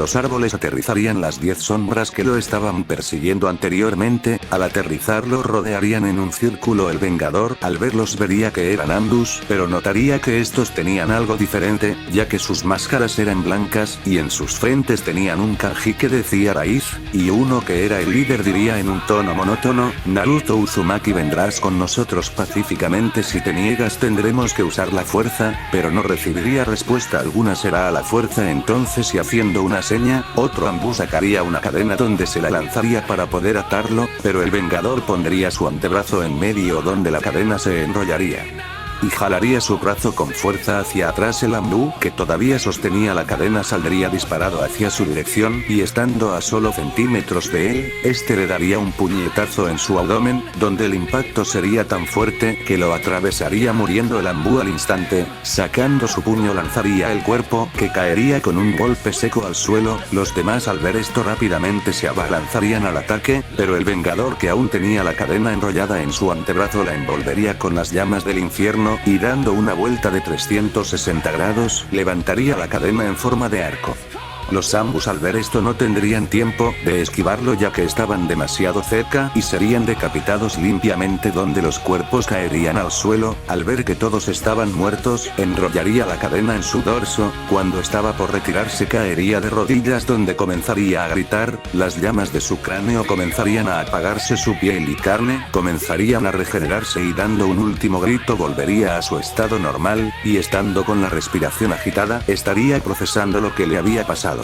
los árboles aterrizarían las 10 sombras que lo estaban persiguiendo anteriormente. Al aterrizar lo rodearían en un círculo. El Vengador al verlos vería que eran Ambus, pero notaría que estos tenían algo diferente, ya que sus máscaras eran blancas, y en sus frentes tenían un kanji que decía raíz, y uno que era el líder diría en un tono monótono: Naruto Uzumaki, vendrás con nosotros pacíficamente, si te niegas tendremos que usar la fuerza, pero no recibiría respuesta alguna. Será a la fuerza entonces, y haciendo una seña, otro Ambu sacaría una cadena donde se la lanzaría para poder atarlo, pero el Vengador pondría su antebrazo en medio donde la cadena se enrollaría y jalaría su brazo con fuerza hacia atrás. El Ambu, que todavía sostenía la cadena, saldría disparado hacia su dirección, y estando a solo centímetros de él, este le daría un puñetazo en su abdomen, donde el impacto sería tan fuerte que lo atravesaría, muriendo el Ambu al instante. Sacando su puño lanzaría el cuerpo, que caería con un golpe seco al suelo. Los demás al ver esto rápidamente se abalanzarían al ataque, pero el Vengador, que aún tenía la cadena enrollada en su antebrazo, la envolvería con las llamas del infierno, y dando una vuelta de 360 grados, levantaría la cadena en forma de arco. Los Ambus al ver esto no tendrían tiempo de esquivarlo, ya que estaban demasiado cerca, y serían decapitados limpiamente, donde los cuerpos caerían al suelo. Al ver que todos estaban muertos, enrollaría la cadena en su dorso. Cuando estaba por retirarse caería de rodillas, donde comenzaría a gritar. Las llamas de su cráneo comenzarían a apagarse, su piel y carne comenzarían a regenerarse, y dando un último grito volvería a su estado normal, y estando con la respiración agitada, estaría procesando lo que le había pasado.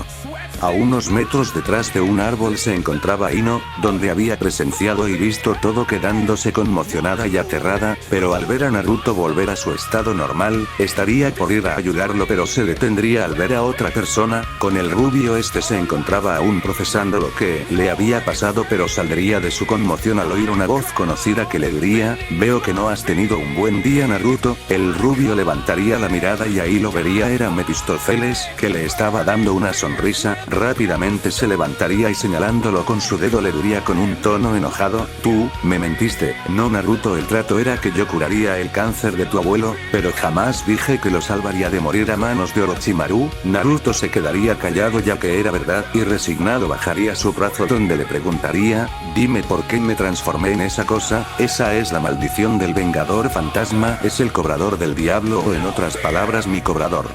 A unos metros detrás de un árbol se encontraba Ino, donde había presenciado y visto todo, quedándose conmocionada y aterrada, pero al ver a Naruto volver a su estado normal, estaría por ir a ayudarlo, pero se detendría al ver a otra persona. Con el rubio, este se encontraba aún procesando lo que le había pasado, pero saldría de su conmoción al oír una voz conocida que le diría: veo que no has tenido un buen día, Naruto. El rubio levantaría la mirada y ahí lo vería, era Mephistófeles, que le estaba dando una sonrisa. Rápidamente se levantaría y señalándolo con su dedo le diría con un tono enojado: tú, me mentiste. No, Naruto, el trato era que yo curaría el cáncer de tu abuelo, pero jamás dije que lo salvaría de morir a manos de Orochimaru. Naruto se quedaría callado, ya que era verdad, y resignado bajaría su brazo, donde le preguntaría: dime por qué me transformé en esa cosa. Esa es la maldición del Vengador Fantasma, es el cobrador del diablo, o en otras palabras, mi cobrador.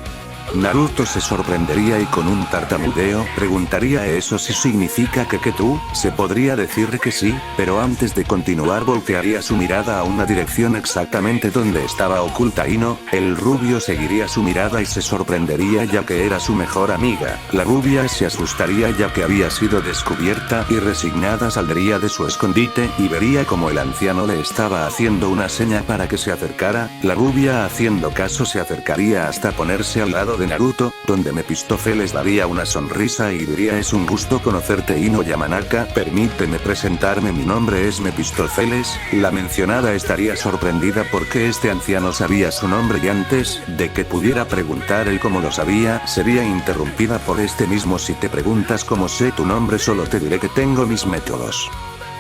Naruto se sorprendería y con un tartamudeo preguntaría: ¿eso sí significa que tú? Se podría decir que sí, pero antes de continuar voltearía su mirada a una dirección exactamente donde estaba oculta Ino. El rubio seguiría su mirada y se sorprendería, ya que era su mejor amiga. La rubia se asustaría, ya que había sido descubierta, y resignada saldría de su escondite y vería como el anciano le estaba haciendo una seña para que se acercara. La rubia, haciendo caso, se acercaría hasta ponerse al lado de Naruto, donde Mephistófeles daría una sonrisa y diría: es un gusto conocerte, Ino Yamanaka, permíteme presentarme, mi nombre es Mephistófeles. La mencionada estaría sorprendida porque este anciano sabía su nombre, y antes de que pudiera preguntar él cómo lo sabía, sería interrumpida por este mismo: si te preguntas cómo sé tu nombre, solo te diré que tengo mis métodos.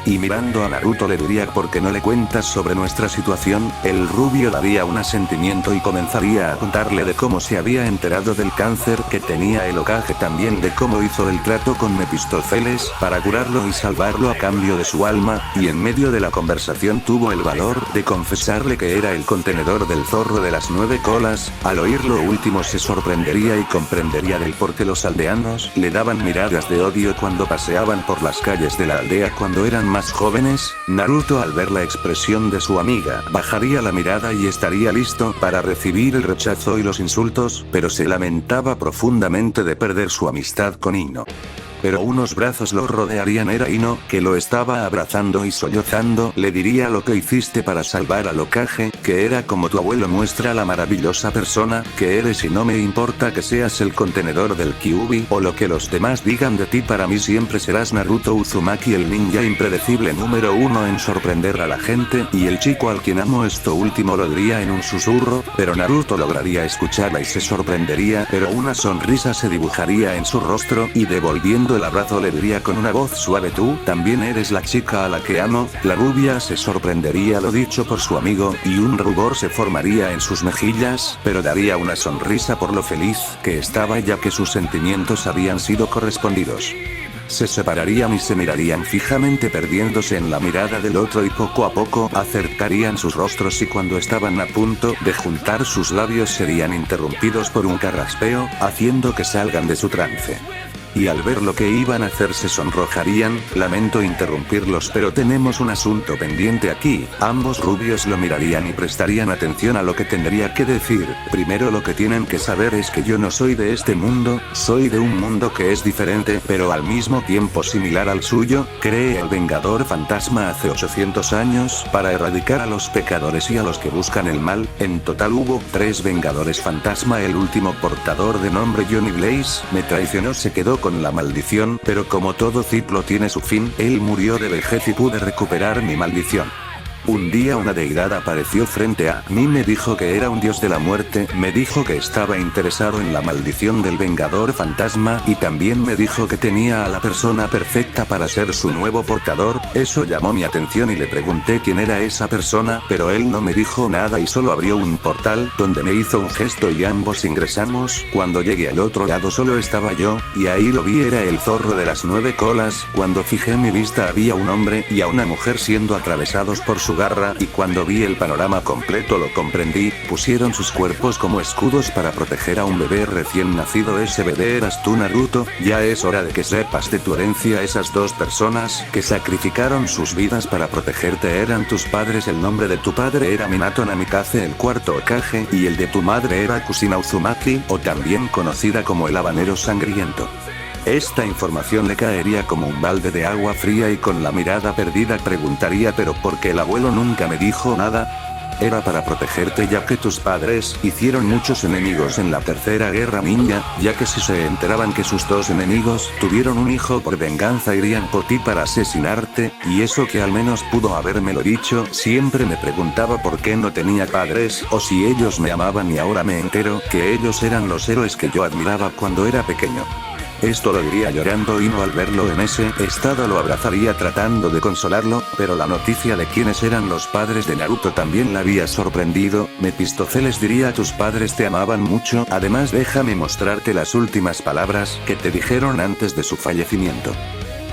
Y mirando a Naruto le diría: ¿por qué no le cuentas sobre nuestra situación? El rubio daría un asentimiento y comenzaría a contarle de cómo se había enterado del cáncer que tenía el Hokage, también de cómo hizo el trato con Mephistófeles para curarlo y salvarlo a cambio de su alma, y en medio de la conversación tuvo el valor de confesarle que era el contenedor del zorro de las 9 colas. Al oír lo último se sorprendería y comprendería del por qué los aldeanos le daban miradas de odio cuando paseaban por las calles de la aldea cuando eran más jóvenes. Naruto, al ver la expresión de su amiga, bajaría la mirada y estaría listo para recibir el rechazo y los insultos, pero se lamentaba profundamente de perder su amistad con Ino. Pero unos brazos lo rodearían, era Ino, que lo estaba abrazando y sollozando. Le diría: lo que hiciste para salvar al Hokage, que era como tu abuelo, muestra la maravillosa persona que eres, y no me importa que seas el contenedor del Kyuubi o lo que los demás digan de ti, para mí siempre serás Naruto Uzumaki, el ninja impredecible número 1 en sorprender a la gente, y el chico al quien amo. Esto último lo diría en un susurro, pero Naruto lograría escucharla y se sorprendería, pero una sonrisa se dibujaría en su rostro, y devolviendo el abrazo le diría con una voz suave: tú también eres la chica a la que amo. La rubia se sorprendería lo dicho por su amigo, y un rubor se formaría en sus mejillas, pero daría una sonrisa por lo feliz que estaba ya que sus sentimientos habían sido correspondidos. Se separarían y se mirarían fijamente perdiéndose en la mirada del otro y poco a poco acercarían sus rostros y cuando estaban a punto de juntar sus labios serían interrumpidos por un carraspeo, haciendo que salgan de su trance. Y al ver lo que iban a hacer se sonrojarían. Lamento interrumpirlos, pero tenemos un asunto pendiente aquí. Ambos rubios lo mirarían y prestarían atención a lo que tendría que decir. Primero, lo que tienen que saber es que yo no soy de este mundo, soy de un mundo que es diferente, pero al mismo tiempo similar al suyo. Cree el Vengador Fantasma hace 800 años, para erradicar a los pecadores y a los que buscan el mal. En total hubo 3 Vengadores Fantasma. El último, portador de nombre Johnny Blaze, me traicionó, se quedó con la maldición, pero como todo ciclo tiene su fin, él murió de vejez y pude recuperar mi maldición. Un día una deidad apareció frente a mí, me dijo que era un dios de la muerte, me dijo que estaba interesado en la maldición del Vengador Fantasma y también me dijo que tenía a la persona perfecta para ser su nuevo portador. Eso llamó mi atención y le pregunté quién era esa persona, pero él no me dijo nada y solo abrió un portal donde me hizo un gesto y ambos ingresamos. Cuando llegué al otro lado solo estaba yo, y ahí lo vi, era el zorro de las 9 colas. Cuando fijé mi vista había un hombre y a una mujer siendo atravesados por su garra, y cuando vi el panorama completo lo comprendí. Pusieron sus cuerpos como escudos para proteger a un bebé recién nacido. Ese bebé eras tú, Naruto. Ya es hora de que sepas de tu herencia. Esas 2 personas que sacrificaron sus vidas para protegerte eran tus padres. El nombre de tu padre era Minato Namikaze, el 4º Hokage, y el de tu madre era Kushina Uzumaki, o también conocida como el habanero sangriento. Esta información le caería como un balde de agua fría y con la mirada perdida preguntaría: ¿pero por qué el abuelo nunca me dijo nada? Era para protegerte, ya que tus padres hicieron muchos enemigos en la tercera guerra ninja, ya que si se enteraban que sus 2 enemigos tuvieron un hijo, por venganza irían por ti para asesinarte, y eso que al menos pudo habérmelo dicho. Siempre me preguntaba por qué no tenía padres, o si ellos me amaban, y ahora me entero que ellos eran los héroes que yo admiraba cuando era pequeño. Esto lo diría llorando y no al verlo en ese estado lo abrazaría tratando de consolarlo, pero la noticia de quiénes eran los padres de Naruto también la había sorprendido. Mephistófeles diría: tus padres te amaban mucho, además déjame mostrarte las últimas palabras que te dijeron antes de su fallecimiento.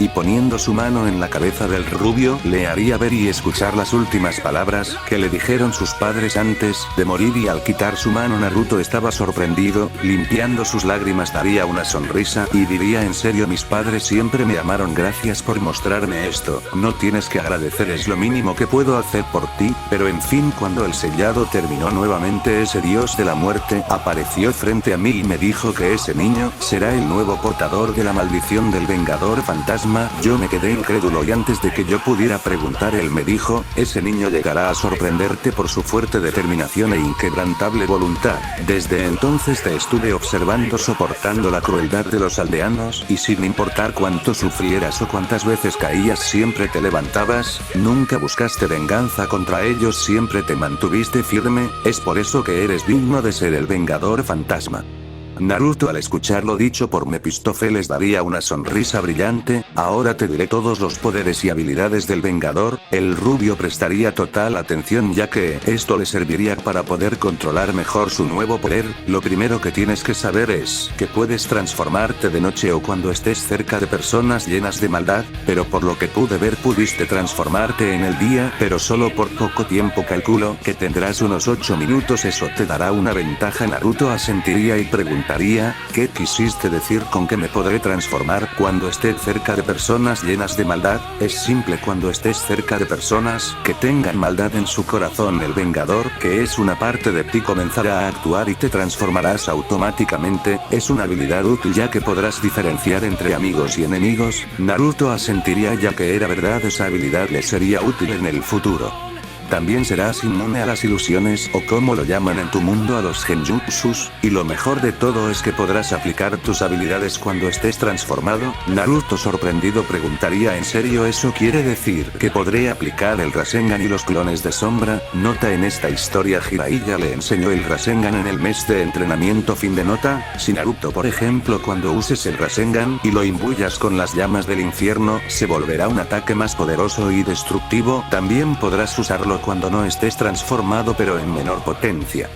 Y poniendo su mano en la cabeza del rubio, le haría ver y escuchar las últimas palabras que le dijeron sus padres antes de morir, y al quitar su mano Naruto estaba sorprendido, limpiando sus lágrimas daría una sonrisa y diría: en serio, mis padres siempre me amaron, gracias por mostrarme esto, no tienes que agradecer, es lo mínimo que puedo hacer por ti. Pero en fin, cuando el sellado terminó nuevamente, ese dios de la muerte apareció frente a mí y me dijo que ese niño será el nuevo portador de la maldición del Vengador Fantasma. Yo me quedé incrédulo y antes de que yo pudiera preguntar él me dijo: ese niño llegará a sorprenderte por su fuerte determinación e inquebrantable voluntad. Desde entonces te estuve observando soportando la crueldad de los aldeanos, y sin importar cuánto sufrieras o cuántas veces caías siempre te levantabas, nunca buscaste venganza contra ellos, siempre te mantuviste firme, es por eso que eres digno de ser el Vengador Fantasma. Naruto, al escuchar lo dicho por Mephistófeles, daría una sonrisa brillante. Ahora te diré todos los poderes y habilidades del Vengador. El rubio prestaría total atención, ya que esto le serviría para poder controlar mejor su nuevo poder. Lo primero que tienes que saber es que puedes transformarte de noche o cuando estés cerca de personas llenas de maldad, pero por lo que pude ver pudiste transformarte en el día, pero solo por poco tiempo. Calculo que tendrás unos 8 minutos, eso te dará una ventaja. Naruto asentiría y preguntaría: ¿qué quisiste decir con que me podré transformar cuando esté cerca de personas llenas de maldad? Es simple, cuando estés cerca de personas que tengan maldad en su corazón, el Vengador, que es una parte de ti, comenzará a actuar y te transformarás automáticamente. Es una habilidad útil ya que podrás diferenciar entre amigos y enemigos. Naruto asentiría ya que era verdad, esa habilidad le sería útil en el futuro. También serás inmune a las ilusiones o como lo llaman en tu mundo a los genjutsus, y lo mejor de todo es que podrás aplicar tus habilidades cuando estés transformado. Naruto sorprendido preguntaría: ¿en serio eso quiere decir que podré aplicar el Rasengan y los clones de sombra? Nota: en esta historia Jiraiya le enseñó el Rasengan en el mes de entrenamiento. Fin de nota. Si Naruto por ejemplo cuando uses el Rasengan y lo imbuyas con las llamas del infierno, se volverá un ataque más poderoso y destructivo. También podrás usarlo cuando no estés transformado pero en menor potencia.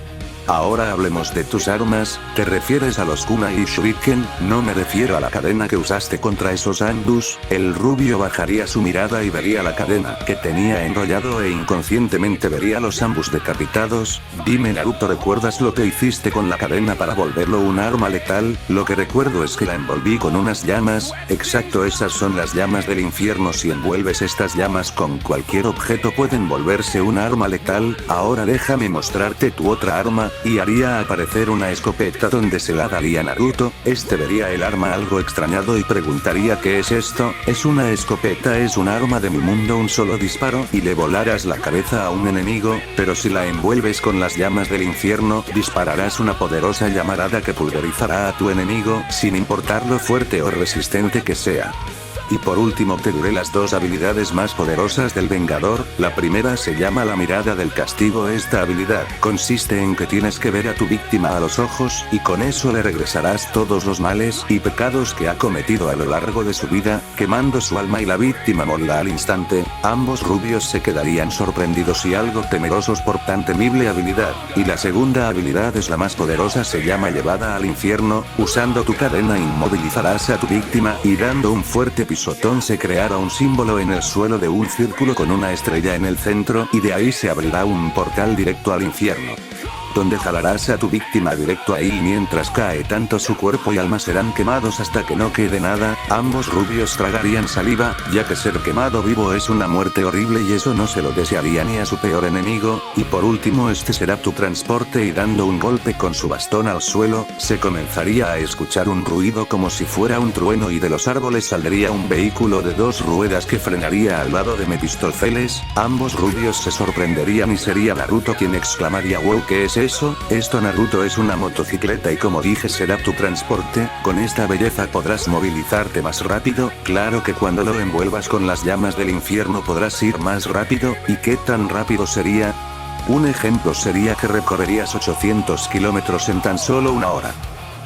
Ahora hablemos de tus armas. ¿Te refieres a los kunai y shuriken? No me refiero a la cadena que usaste contra esos Andus. El rubio bajaría su mirada y vería la cadena que tenía enrollado e inconscientemente vería los ambos decapitados. Dime Naruto, ¿recuerdas lo que hiciste con la cadena para volverlo un arma letal? Lo que recuerdo es que la envolví con unas llamas. Exacto, esas son las llamas del infierno. Si envuelves estas llamas con cualquier objeto pueden volverse un arma letal. Ahora déjame mostrarte tu otra arma. Y haría aparecer una escopeta donde se la daría a Naruto. Este vería el arma algo extrañado y preguntaría: ¿qué es esto? Es una escopeta, es un arma de mi mundo, un solo disparo y le volarás la cabeza a un enemigo, pero si la envuelves con las llamas del infierno, dispararás una poderosa llamarada que pulverizará a tu enemigo, sin importar lo fuerte o resistente que sea. Y por último te diré las dos habilidades más poderosas del Vengador. La primera se llama la mirada del castigo. Esta habilidad consiste en que tienes que ver a tu víctima a los ojos y con eso le regresarás todos los males y pecados que ha cometido a lo largo de su vida, quemando su alma, y la víctima morirá al instante. Ambos rubios se quedarían sorprendidos y algo temerosos por tan temible habilidad. Y la segunda habilidad es la más poderosa, se llama llevada al infierno. Usando tu cadena inmovilizarás a tu víctima y dando un fuerte pisotón se creará un símbolo en el suelo de un círculo con una estrella en el centro y de ahí se abrirá un portal directo al infierno, donde jalarás a tu víctima directo ahí y mientras cae tanto su cuerpo y alma serán quemados hasta que no quede nada. Ambos rubios tragarían saliva, ya que ser quemado vivo es una muerte horrible y eso no se lo desearía ni a su peor enemigo. Y por último este será tu transporte y dando un golpe con su bastón al suelo, se comenzaría a escuchar un ruido como si fuera un trueno y de los árboles saldría un vehículo de dos ruedas que frenaría al lado de Mephistófeles. Ambos rubios se sorprenderían y sería Naruto quien exclamaría: wow, ¿qué es eso? Esto Naruto es una motocicleta y como dije será tu transporte. Con esta belleza podrás movilizarte más rápido. Claro que cuando lo envuelvas con las llamas del infierno podrás ir más rápido. ¿Y qué tan rápido sería? Un ejemplo sería que recorrerías 800 kilómetros en tan solo una hora.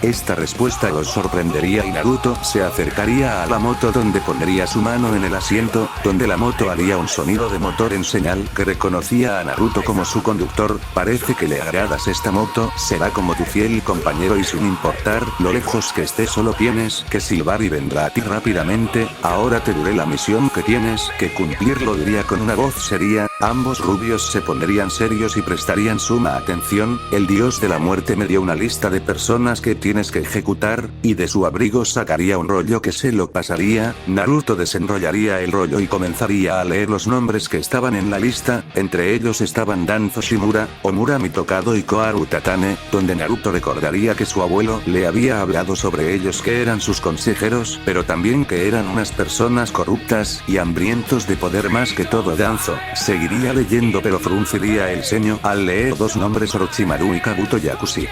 Esta respuesta los sorprendería y Naruto se acercaría a la moto donde pondría su mano en el asiento, donde la moto haría un sonido de motor en señal que reconocía a Naruto como su conductor. Parece que le agradas esta moto, será como tu fiel compañero y sin importar lo lejos que estés solo tienes que silbar y vendrá a ti rápidamente. Ahora te diré la misión que tienes que cumplir, lo diría con una voz seria. Ambos rubios se pondrían serios y prestarían suma atención. El dios de la muerte me dio una lista de personas que tienes que ejecutar, y de su abrigo sacaría un rollo que se lo pasaría. Naruto desenrollaría el rollo y comenzaría a leer los nombres que estaban en la lista. Entre ellos estaban Danzo Shimura, Omura Mitokado y Koharu Tatane, donde Naruto recordaría que su abuelo le había hablado sobre ellos, que eran sus consejeros, pero también que eran unas personas corruptas y hambrientos de poder más que todo. Danzo seguiría leyendo pero frunciría el ceño al leer dos nombres: Orochimaru y Kabuto Yakushi.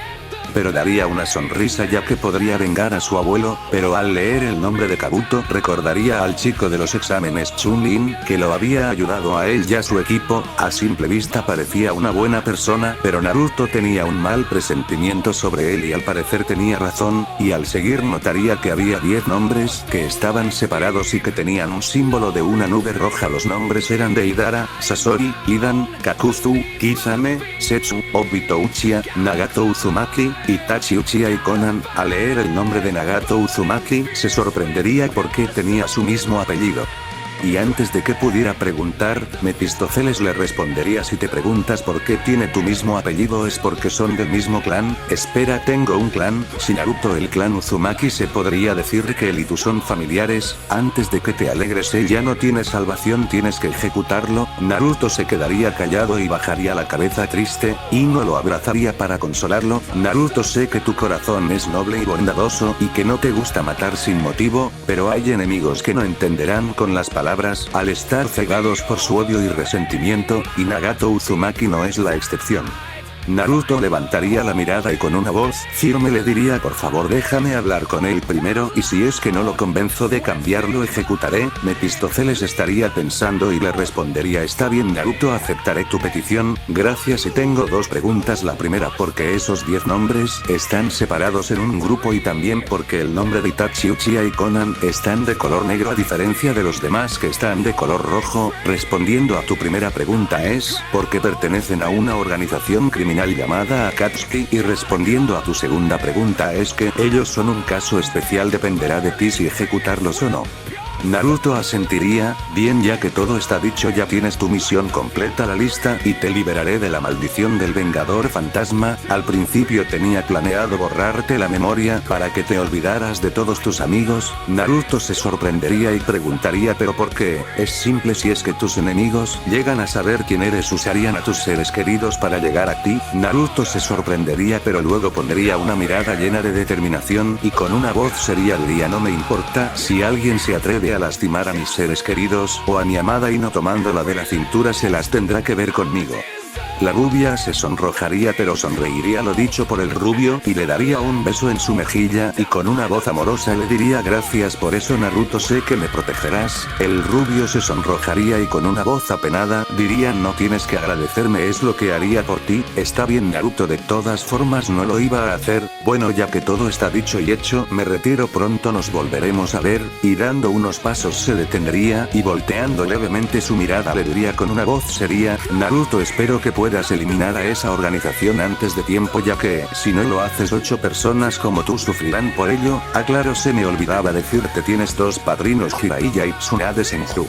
Pero daría una sonrisa ya que podría vengar a su abuelo, pero al leer el nombre de Kabuto recordaría al chico de los exámenes Chun-Lin, que lo había ayudado a él y a su equipo. A simple vista parecía una buena persona, pero Naruto tenía un mal presentimiento sobre él y al parecer tenía razón, y al seguir notaría que había 10 nombres que estaban separados y que tenían un símbolo de una nube roja. Los nombres eran de Idara, Sasori, Idan, Kakuzu, Kizame, Setsu, Obito Uchiha, Nagato Uzumaki, Itachi Uchiha y Konan. Al leer el nombre de Nagato Uzumaki se sorprendería porque tenía su mismo apellido. Y antes de que pudiera preguntar, Mephistófeles le respondería: si te preguntas por qué tiene tu mismo apellido es porque son del mismo clan. Espera, ¿tengo un clan? Si Naruto, el clan Uzumaki se podría decir que él y tú son familiares. Antes de que te alegres, él ya no tiene salvación, tienes que ejecutarlo. Naruto se quedaría callado y bajaría la cabeza triste, Ino lo abrazaría para consolarlo. Naruto, sé que tu corazón es noble y bondadoso y que no te gusta matar sin motivo, pero hay enemigos que no entenderán con las palabras al estar cegados por su odio y resentimiento, y Nagato Uzumaki no es la excepción. Naruto levantaría la mirada y con una voz firme le diría: por favor déjame hablar con él primero, y si es que no lo convenzo de cambiar lo ejecutaré. Mephistófeles estaría pensando y le respondería: está bien Naruto, aceptaré tu petición, gracias, y tengo dos preguntas. La primera, porque esos 10 nombres están separados en un grupo, y también porque el nombre de Itachi, Uchiha y Konan están de color negro a diferencia de los demás que están de color rojo. Respondiendo a tu primera pregunta es porque pertenecen a una organización criminal llamada Akatsuki, y respondiendo a tu segunda pregunta es que ellos son un caso especial, dependerá de ti si ejecutarlos o no. Naruto asentiría: bien, ya que todo está dicho, ya tienes tu misión completa la lista y te liberaré de la maldición del Vengador Fantasma. Al principio tenía planeado borrarte la memoria para que te olvidaras de todos tus amigos. Naruto se sorprendería y preguntaría: ¿pero por qué? Es simple, si es que tus enemigos llegan a saber quién eres, usarían a tus seres queridos para llegar a ti. Naruto se sorprendería, pero luego pondría una mirada llena de determinación y con una voz seria diría: no me importa si alguien se atreve a lastimar a mis seres queridos o a mi amada, y no tomándola de la cintura se las tendrá que ver conmigo. La rubia se sonrojaría, pero sonreiría lo dicho por el rubio y le daría un beso en su mejilla y con una voz amorosa le diría: gracias por eso Naruto, sé que me protegerás. El rubio se sonrojaría y con una voz apenada diría: no tienes que agradecerme, es lo que haría por ti. Está bien Naruto, de todas formas no lo iba a hacer. Bueno, ya que todo está dicho y hecho, me retiro, pronto nos volveremos a ver. Y dando unos pasos se detendría y volteando levemente su mirada le diría con una voz seria: Naruto, espero que puedas eliminar a esa organización antes de tiempo, ya que, si no lo haces, 8 personas como tú sufrirán por ello. Aclaro, se me olvidaba decirte, tienes 2 padrinos, Jiraiya y Tsunade Senju.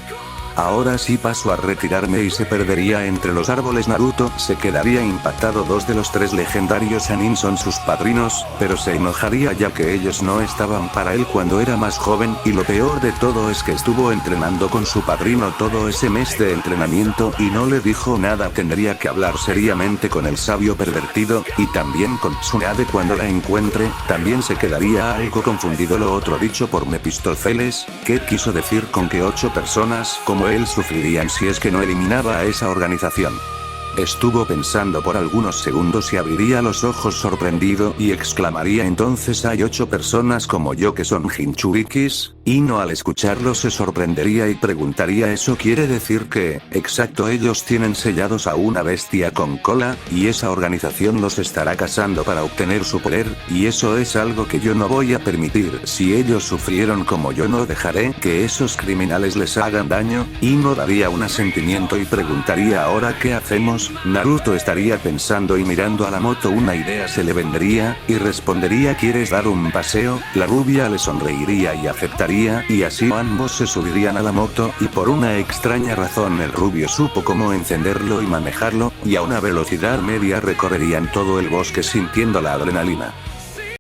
Ahora sí paso a retirarme, y se perdería entre los árboles. Naruto se quedaría impactado. 2 de los 3 legendarios Sannin son sus padrinos, pero se enojaría ya que ellos no estaban para él cuando era más joven, y lo peor de todo es que estuvo entrenando con su padrino todo ese mes de entrenamiento y no le dijo nada. Tendría que hablar seriamente con el sabio pervertido, y también con Tsunade cuando la encuentre. También se quedaría algo confundido lo otro dicho por Mephistófeles. ¿Qué quiso decir con que 8 personas como él sufrirían si es que no eliminaba a esa organización? Estuvo pensando por algunos segundos y abriría los ojos sorprendido y exclamaría: entonces hay 8 personas como yo que son Jinchurikis. Ino al escucharlo se sorprendería y preguntaría: ¿eso quiere decir que, exacto, ellos tienen sellados a una bestia con cola, y esa organización los estará cazando para obtener su poder? Y eso es algo que yo no voy a permitir. Si ellos sufrieron como yo, no dejaré que esos criminales les hagan daño. Ino daría un asentimiento y preguntaría: ¿ahora qué hacemos? Naruto estaría pensando y mirando a la moto. Una idea se le vendría, y respondería: ¿quieres dar un paseo? La rubia le sonreiría y aceptaría, y así ambos se subirían a la moto, y por una extraña razón el rubio supo cómo encenderlo y manejarlo, y a una velocidad media recorrerían todo el bosque sintiendo la adrenalina.